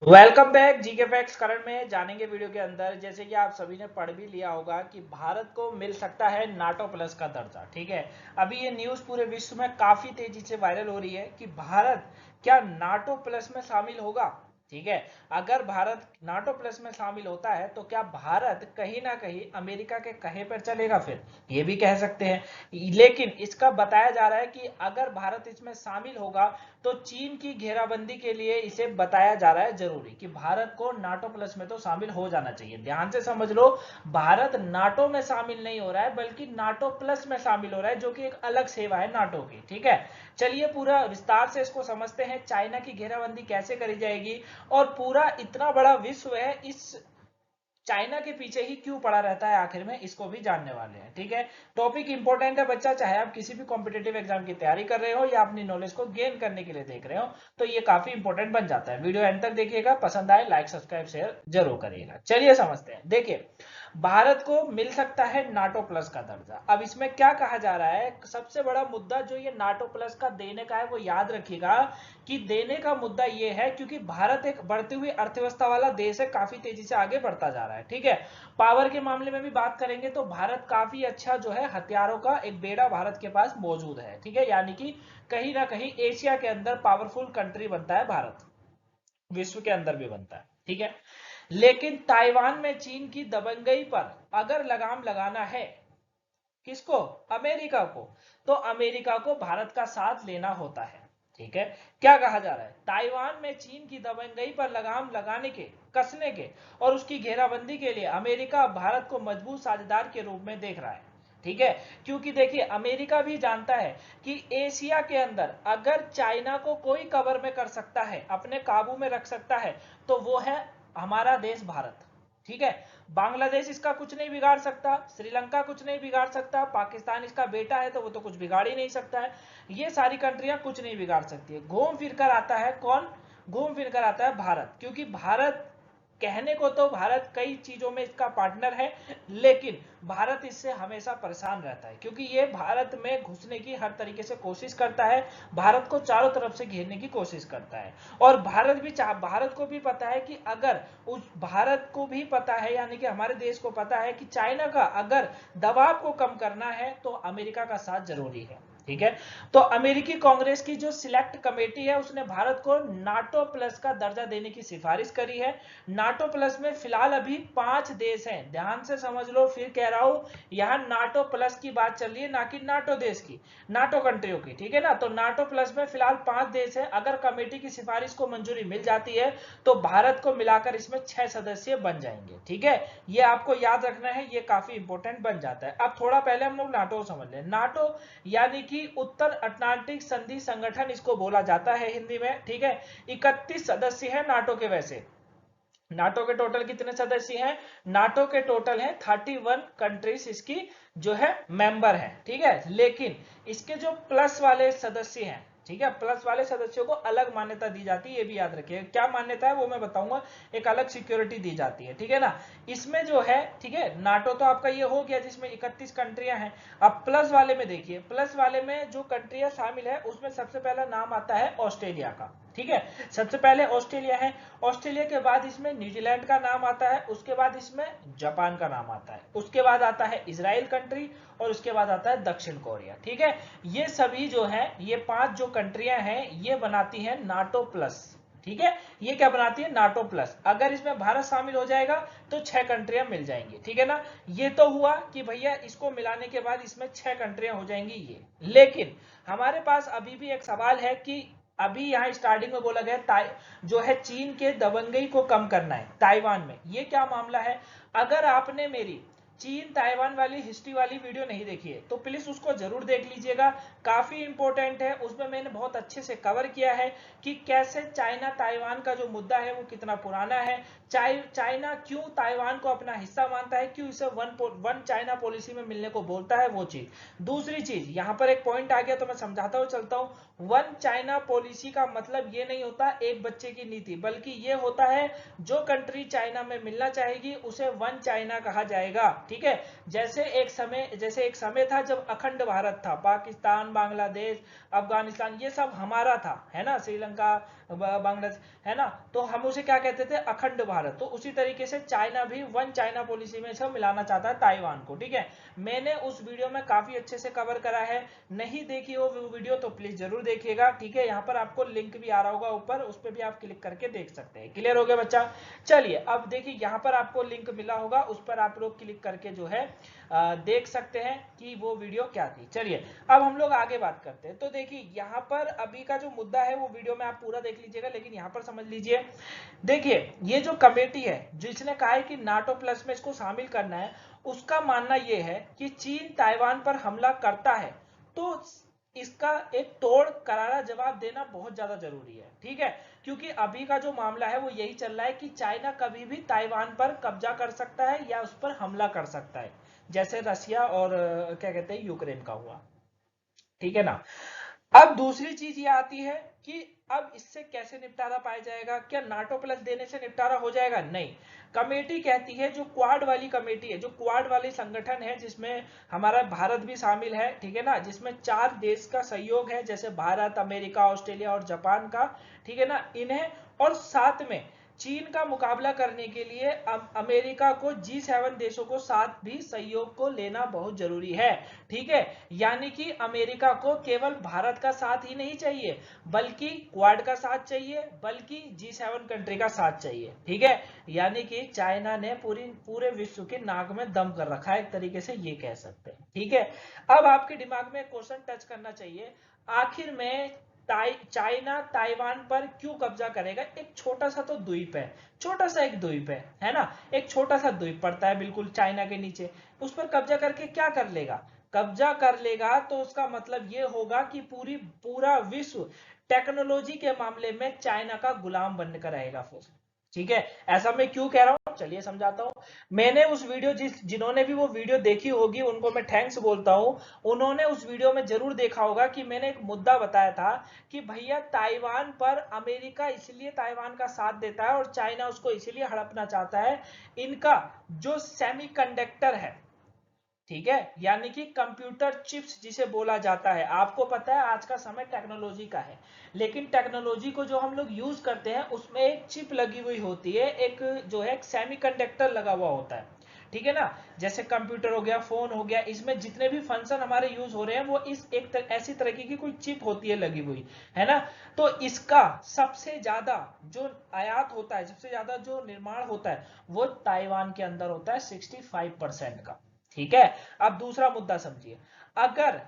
Welcome back GK facts करण में जानेंगे video के अंदर। जैसे कि आप सभी ने पढ़ भी लिया होगा कि भारत को मिल सकता है नाटो प्लस का दर्जा। ठीक है, अभी ये न्यूज़ पूरे विश्व में काफी तेजी से वायरल हो रही है कि भारत क्या नाटो प्लस में शामिल होगा। ठीक है, अगर भारत नाटो प्लस में शामिल होता है तो क्या भारत कहीं ना कहीं अमेरिका के कहे पर चलेगा, फिर ये भी कह सकते हैं। लेकिन इसका बताया जा रहा है कि अगर भारत इसमें शामिल होगा तो चीन की घेराबंदी के लिए इसे बताया जा रहा है जरूरी कि भारत को नाटो प्लस में तो शामिल हो जाना चाहिए। ध्यान से समझ लो, भारत नाटो में शामिल नहीं हो रहा है बल्कि नाटो प्लस में शामिल हो रहा है, जो कि एक अलग सेवा है नाटो की। ठीक है, चलिए पूरा विस्तार से इसको समझते हैं, चाइना की घेराबंदी कैसे करी जाएगी और पूरा इतना बड़ा विश्व है इस चाइना के पीछे ही क्यों पड़ा रहता है आखिर में, इसको भी जानने वाले हैं। ठीक है, टॉपिक इंपॉर्टेंट है बच्चा, चाहे आप किसी भी कॉम्पिटेटिव एग्जाम की तैयारी कर रहे हो या अपनी नॉलेज को गेन करने के लिए देख रहे हो तो ये काफी इंपॉर्टेंट बन जाता है। वीडियो एंड तक देखिएगा, पसंद आए लाइक सब्सक्राइब शेयर जरूर करिएगा। चलिए समझते हैं। देखिए, भारत को मिल सकता है नाटो प्लस का दर्जा। अब इसमें क्या कहा जा रहा है, सबसे बड़ा मुद्दा जो ये नाटो प्लस का देने का है वो याद रखिएगा कि देने का मुद्दा ये है क्योंकि भारत एक बढ़ती हुई अर्थव्यवस्था वाला देश है, काफी तेजी से आगे बढ़ता जा रहा है। ठीक है, पावर के मामले में भी बात करेंगे तो भारत काफी अच्छा जो है हथियारों का एक बेड़ा भारत के पास मौजूद है। ठीक है, यानी कि कहीं ना कहीं एशिया के अंदर पावरफुल कंट्री बनता है भारत, विश्व के अंदर भी बनता है। ठीक है, लेकिन ताइवान में चीन की दबंगई पर अगर लगाम लगाना है, किसको, अमेरिका को, तो अमेरिका को भारत का साथ लेना होता है। ठीक है, क्या कहा जा रहा है, ताइवान में चीन की दबंगई पर लगाम लगाने के, कसने के और उसकी घेराबंदी के लिए अमेरिका भारत को मजबूत साझेदार के रूप में देख रहा है। ठीक है, क्योंकि देखिए अमेरिका भी जानता है कि एशिया के अंदर अगर चाइना को कोई कवर में कर सकता है, अपने काबू में रख सकता है, तो वो है हमारा देश भारत। ठीक है, बांग्लादेश इसका कुछ नहीं बिगाड़ सकता, श्रीलंका कुछ नहीं बिगाड़ सकता, पाकिस्तान इसका बेटा है तो वो तो कुछ बिगाड़ ही नहीं सकता है। ये सारी कंट्रियां कुछ नहीं बिगाड़ सकती है। घूम फिर कर आता है कौन, घूम फिर कर आता है भारत, क्योंकि भारत कहने को तो भारत कई चीजों में इसका पार्टनर है, लेकिन भारत इससे हमेशा परेशान रहता है क्योंकि ये भारत में घुसने की हर तरीके से कोशिश करता है, भारत को चारों तरफ से घेरने की कोशिश करता है। और भारत को भी पता है कि अगर उस भारत को भी पता है, यानी कि हमारे देश को पता है कि चाइना का अगर दबाव को कम करना है तो अमेरिका का साथ जरूरी है। ठीक है, तो अमेरिकी कांग्रेस की जो सिलेक्ट कमेटी है उसने भारत को नाटो प्लस का दर्जा देने की सिफारिश करी है। नाटो प्लस में फिलहाल अभी 5 देश हैं, ध्यान से समझ लो, फिर कह रहा हूं यहां नाटो प्लस की बात चल रही है, ना कि नाटो देश की, नाटो कंट्रियों की। ठीक है ना, तो नाटो प्लस में फिलहाल 5 देश है। अगर कमेटी की सिफारिश को मंजूरी मिल जाती है तो भारत को मिलाकर इसमें 6 सदस्य बन जाएंगे। ठीक है, ये आपको याद रखना है, ये काफी इंपॉर्टेंट बन जाता है। अब थोड़ा पहले हम लोग नाटो समझ लें। नाटो यानी कि उत्तर अटलांटिक संधि संगठन इसको बोला जाता है हिंदी में। ठीक है, 31 सदस्य है नाटो के। वैसे नाटो के टोटल कितने सदस्य हैं, नाटो के टोटल हैं 31 कंट्रीज इसकी जो है मेंबर है। ठीक है, लेकिन इसके जो प्लस वाले सदस्य हैं, ठीक है, प्लस वाले सदस्यों को अलग मान्यता दी जाती है, ये भी याद रखिए। क्या मान्यता है वो मैं बताऊंगा, एक अलग सिक्योरिटी दी जाती है। ठीक है ना, इसमें जो है, ठीक है, नाटो तो आपका ये हो गया जिसमें 31 कंट्रियां हैं। अब प्लस वाले में देखिए, प्लस वाले में जो कंट्रियां शामिल है उसमें सबसे पहला नाम आता है ऑस्ट्रेलिया का। ठीक है, सबसे पहले ऑस्ट्रेलिया है। ऑस्ट्रेलिया के बाद इसमें न्यूजीलैंड का नाम आता है, उसके बाद इसमें जापान का नाम आता है, उसके बाद आता है इजराइल कंट्री और उसके बाद आता है दक्षिण कोरिया। ठीक है, ये सभी जो है, ये 5 जो कंट्रियां हैं ये बनाती हैं नाटो प्लस। ठीक है, ये क्या बनाती है, नाटो प्लस। अगर इसमें भारत शामिल हो जाएगा तो 6 कंट्रियां मिल जाएंगी। ठीक है ना, ये तो हुआ कि भैया इसको मिलाने के बाद इसमें 6 कंट्रियां हो जाएंगी ये। लेकिन हमारे पास अभी भी एक सवाल है कि अभी यहाँ स्टार्टिंग में बोला गया जो है चीन के दबंगई को कम करना है ताइवान में, ये क्या मामला है। अगर आपने मेरी चीन ताइवान वाली हिस्ट्री वाली वीडियो नहीं देखी है तो प्लीज उसको जरूर देख लीजिएगा, काफी इंपॉर्टेंट है। उसमें मैंने बहुत अच्छे से कवर किया है कि कैसे चाइना ताइवान का जो मुद्दा है वो कितना पुराना है, चाइना क्यों ताइवान को अपना हिस्सा मानता है, क्यों इसे वन चाइना पॉलिसी में मिलने को बोलता है, वो चीज। दूसरी चीज यहां पर एक पॉइंट आ गया तो मैं समझाता हुआ चलता हूं। वन चाइना पॉलिसी का मतलब ये नहीं होता एक बच्चे की नीति, बल्कि ये होता है जो कंट्री चाइना में मिलना चाहेगी उसे वन चाइना कहा जाएगा, ठीक है। जैसे एक समय था जब अखंड भारत था, पाकिस्तान, बांग्लादेश, अफगानिस्तान, ये सब हमारा था, है ना, श्रीलंका, बांग्लादेश, है ना, तो हम उसे क्या कहते थे, अखंड भारत। तो उसी तरीके से चाइना भी वन चाइना पॉलिसी में सब मिलाना चाहता है ताइवान को, ठीक है। मैंने उस वीडियो में काफी अच्छे से कवर करा है, नहीं देखी हो वो वीडियो तो प्लीज जरूर देखिएगा, ठीक है। यहाँ पर आपको लिंक भी आ रहा होगा ऊपर, उस पर भी आप क्लिक करके देख सकते हैं। क्लियर हो गया बच्चा? चलिए अब देखिए यहाँ पर आपको लिंक मिला होगा, उस पर आप लोग क्लिक करके जो है देख सकते हैं कि वो वीडियो क्या थी। चलिए अब हम लोग आगे बात करते हैं। तो देखिए यहाँ पर अभी का जो मुद्दा है वो वीडियो में आप पूरा देख लीजिएगा, लेकिन यहाँ पर समझ लीजिए। देखिए ये जो कमेटी है जिसने कहा है कि नाटो प्लस में इसको शामिल करना है, उसका मानना यह है कि चीन ताइवान पर हमला करता है तो इसका एक तोड़ करारा जवाब देना बहुत ज्यादा जरूरी है, ठीक है। क्योंकि अभी का जो मामला है वो यही चल रहा है कि चाइना कभी भी ताइवान पर कब्जा कर सकता है या उस पर हमला कर सकता है, जैसे रशिया और क्या कहते हैं यूक्रेन का हुआ, ठीक है ना। अब दूसरी चीज ये आती है कि अब इससे कैसे निपटारा पाया जाएगा, क्या नाटो प्लस देने से निपटारा हो जाएगा? नहीं। कमेटी कहती है, जो क्वाड वाली कमेटी है, जो क्वाड वाली संगठन है जिसमें हमारा भारत भी शामिल है, ठीक है ना, जिसमें 4 देश का सहयोग है, जैसे भारत, अमेरिका, ऑस्ट्रेलिया और जापान का, ठीक है ना, इन्हें और साथ में चीन का मुकाबला करने के लिए अमेरिका को G7 देशों को साथ भी सहयोग को लेना बहुत जरूरी है, ठीक है। यानी कि अमेरिका को केवल भारत का साथ ही नहीं चाहिए, बल्कि क्वाड का साथ चाहिए, बल्कि G7 कंट्री का साथ चाहिए, ठीक है। यानी कि चाइना ने पूरे विश्व के नाक में दम कर रखा है, एक तरीके से ये कह सकते हैं, ठीक है। अब आपके दिमाग में क्वेश्चन टच करना चाहिए, आखिर में चाइना ताइवान पर क्यों कब्जा करेगा? एक छोटा सा तो द्वीप है, छोटा सा एक द्वीप है ना, एक छोटा सा द्वीप पड़ता है बिल्कुल चाइना के नीचे, उस पर कब्जा करके क्या कर लेगा? कब्जा कर लेगा तो उसका मतलब ये होगा कि पूरा विश्व टेक्नोलॉजी के मामले में चाइना का गुलाम बनकर रहेगा फिर, ठीक है। ऐसा मैं क्यों कह रहा हूं, चलिए समझाता हूं। मैंने उस वीडियो जिन्होंने भी वो वीडियो देखी होगी उनको मैं थैंक्स बोलता हूं, उन्होंने उस वीडियो में जरूर देखा होगा कि मैंने एक मुद्दा बताया था कि भैया ताइवान पर अमेरिका इसलिए ताइवान का साथ देता है और चाइना उसको इसलिए हड़पना चाहता है, इनका जो सेमीकंडक्टर है, ठीक है, यानी कि कंप्यूटर चिप्स जिसे बोला जाता है। आपको पता है आज का समय टेक्नोलॉजी का है, लेकिन टेक्नोलॉजी को जो हम लोग यूज करते हैं उसमें एक चिप लगी हुई होती है, एक जो है सेमीकंडक्टर लगा हुआ होता है, ठीक है ना। जैसे कंप्यूटर हो गया, फोन हो गया, इसमें जितने भी फंक्शन हमारे यूज हो रहे हैं वो इस ऐसी तरह की कोई चिप होती है लगी हुई, है ना। तो इसका सबसे ज्यादा जो आयात होता है, सबसे ज्यादा जो निर्माण होता है वो ताइवान के अंदर होता है, 65% का, ठीक है। अब दूसरा मुद्दा समझिए, अगर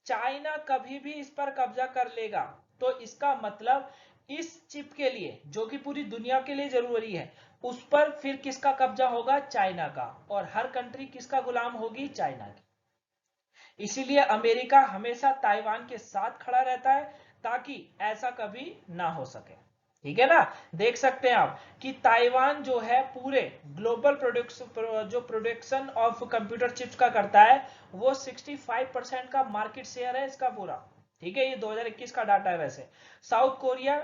चाइना कभी भी इस पर कब्जा कर लेगा तो इसका मतलब इस चिप के लिए जो कि पूरी दुनिया के लिए जरूरी है, उस पर फिर किसका कब्जा होगा? चाइना का। और हर कंट्री किसका गुलाम होगी? चाइना की। इसीलिए अमेरिका हमेशा ताइवान के साथ खड़ा रहता है ताकि ऐसा कभी ना हो सके, ठीक है ना। देख सकते हैं आप कि ताइवान जो है पूरे global production of computer chips का करता है, वो 65% का मार्केट शेयर है इसका पूरा, ठीक है। ये 2021 का डाटा है। वैसे साउथ कोरिया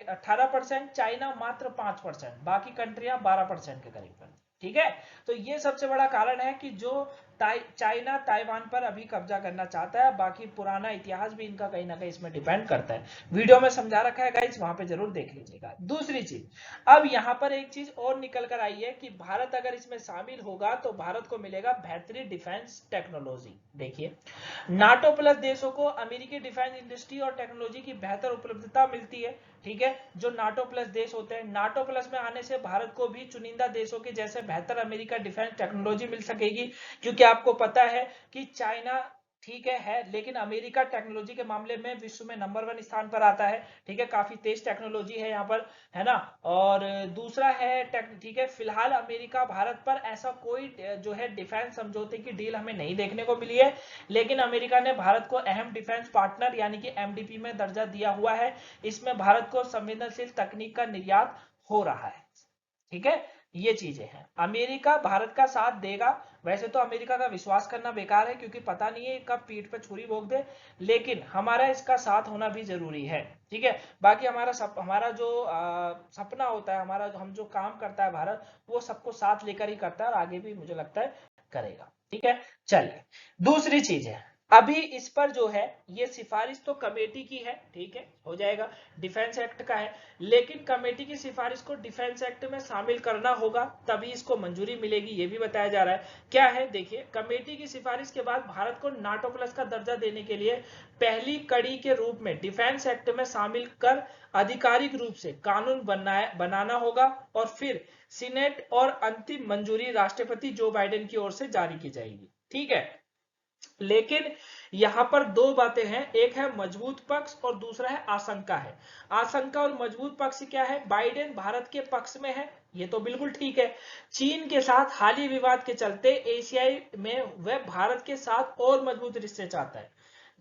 18%, चाइना मात्र 5%, बाकी कंट्रियां 12% के करीब, ठीक है। तो ये सबसे बड़ा कारण है कि जो चाइना ताइवान पर अभी कब्जा करना चाहता है, बाकी पुराना इतिहास भी इनका कहीं ना कहीं इसमें डिपेंड करता है। वीडियो में समझा रखा है गाइस, वहां पे जरूर देख लीजिएगा। दूसरी चीज, अब यहां पर एक चीज और निकल कर आई है कि भारत अगर इसमें शामिल होगा तो भारत को मिलेगा बेहतरीन डिफेंस टेक्नोलॉजी। देखिए नाटो प्लस देशों को अमेरिकी डिफेंस इंडस्ट्री और टेक्नोलॉजी की बेहतर उपलब्धता मिलती है, ठीक है। जो नाटो प्लस देश होते हैं, नाटो प्लस में आने से भारत को भी चुनिंदा देशों के जैसे बेहतर अमेरिका डिफेंस टेक्नोलॉजी मिल सकेगी, क्योंकि आपको पता है कि चाइना ठीक है लेकिन अमेरिका टेक्नोलॉजी के मामले में विश्व में नंबर 1 स्थान पर आता है, ठीक है। काफी तेज टेक्नोलॉजी है यहाँ पर, है ना। और दूसरा है ठीक है, फिलहाल अमेरिका भारत पर ऐसा कोई जो है डिफेंस समझौते की डील हमें नहीं देखने को मिली है, लेकिन अमेरिका ने भारत को अहम डिफेंस पार्टनर यानी कि एमडीपी में दर्जा दिया हुआ है। इसमें भारत को संवेदनशील तकनीक का निर्यात हो रहा है, ठीक है। ये चीजें हैं। अमेरिका भारत का साथ देगा, वैसे तो अमेरिका का विश्वास करना बेकार है क्योंकि पता नहीं है कब पीठ पे छुरी भोंक दे, लेकिन हमारा इसका साथ होना भी जरूरी है, ठीक है। बाकी हमारा जो सपना होता है, हमारा हम जो काम करता है भारत, वो सबको साथ लेकर ही करता है और आगे भी मुझे लगता है करेगा, ठीक है। चलिए दूसरी चीज है, अभी इस पर जो है ये सिफारिश तो कमेटी की है, ठीक है, हो जाएगा, डिफेंस एक्ट का है, लेकिन कमेटी की सिफारिश को डिफेंस एक्ट में शामिल करना होगा तभी इसको मंजूरी मिलेगी, ये भी बताया जा रहा है। क्या है देखिए, कमेटी की सिफारिश के बाद भारत को नाटो प्लस का दर्जा देने के लिए पहली कड़ी के रूप में डिफेंस एक्ट में शामिल कर आधिकारिक रूप से कानून बनाना होगा और फिर सीनेट और अंतिम मंजूरी राष्ट्रपति जो बाइडेन की ओर से जारी की जाएगी, ठीक है। लेकिन यहां पर दो बातें हैं, एक है मजबूत पक्ष और दूसरा है आशंका है। आशंका और मजबूत पक्ष क्या है, बाइडेन भारत के पक्ष में है, ये तो बिल्कुल ठीक है। चीन के साथ हालिया विवाद के चलते एशियाई में वह भारत के साथ और मजबूत रिश्ते चाहता है।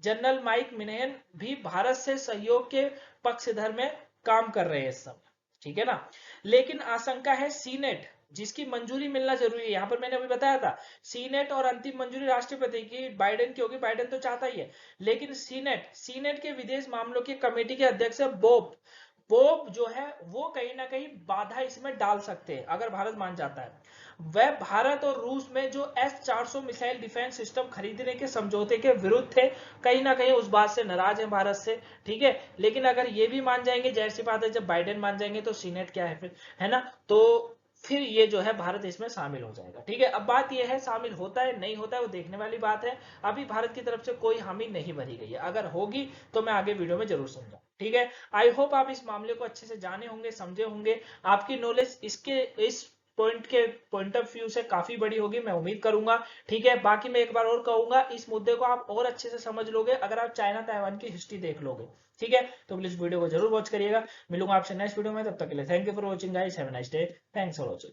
जनरल माइक मिनेहन भी भारत से सहयोग के पक्षधर में काम कर रहे हैं इस समय, ठीक है ना। लेकिन आशंका है सीनेट, जिसकी मंजूरी मिलना जरूरी है। यहां पर मैंने अभी बताया था, सीनेट और अंतिम मंजूरी राष्ट्रपति की बाइडेन की होगी, बाइडेन तो चाहता ही है, लेकिन सीनेट के विदेश मामलों की कमेटी के अध्यक्ष बोब जो है वो कहीं ना कहीं बाधा इसमें डाल सकते हैं अगर भारत मान जाता है। वह भारत और रूस में जो S-400 मिसाइल डिफेंस सिस्टम खरीदने के समझौते के विरुद्ध थे, कहीं ना कहीं उस बात से नाराज है भारत से, ठीक है। लेकिन अगर ये भी मान जाएंगे, जाहिर सी बात है जब बाइडेन मान जाएंगे तो सीनेट क्या है फिर, है ना, तो फिर ये जो है भारत इसमें शामिल हो जाएगा, ठीक है। अब बात ये है शामिल होता है नहीं होता है वो देखने वाली बात है। अभी भारत की तरफ से कोई हामी नहीं भरी गई है, अगर होगी तो मैं आगे वीडियो में जरूर समझाऊंगा, ठीक है। आई होप आप इस मामले को अच्छे से जाने होंगे, समझे होंगे, आपकी नॉलेज इस पॉइंट ऑफ व्यू से काफी बड़ी होगी, मैं उम्मीद करूंगा, ठीक है। बाकी मैं एक बार और कहूंगा, इस मुद्दे को आप और अच्छे से समझ लोगे अगर आप चाइना ताइवान की हिस्ट्री देख लोगे, ठीक है। तो प्लीज वीडियो को जरूर वॉच करिएगा। मिलूंगा आपसे नेक्स्ट वीडियो में, तब तक के लिए thank you for watching guys, have a nice day, thanks for watching.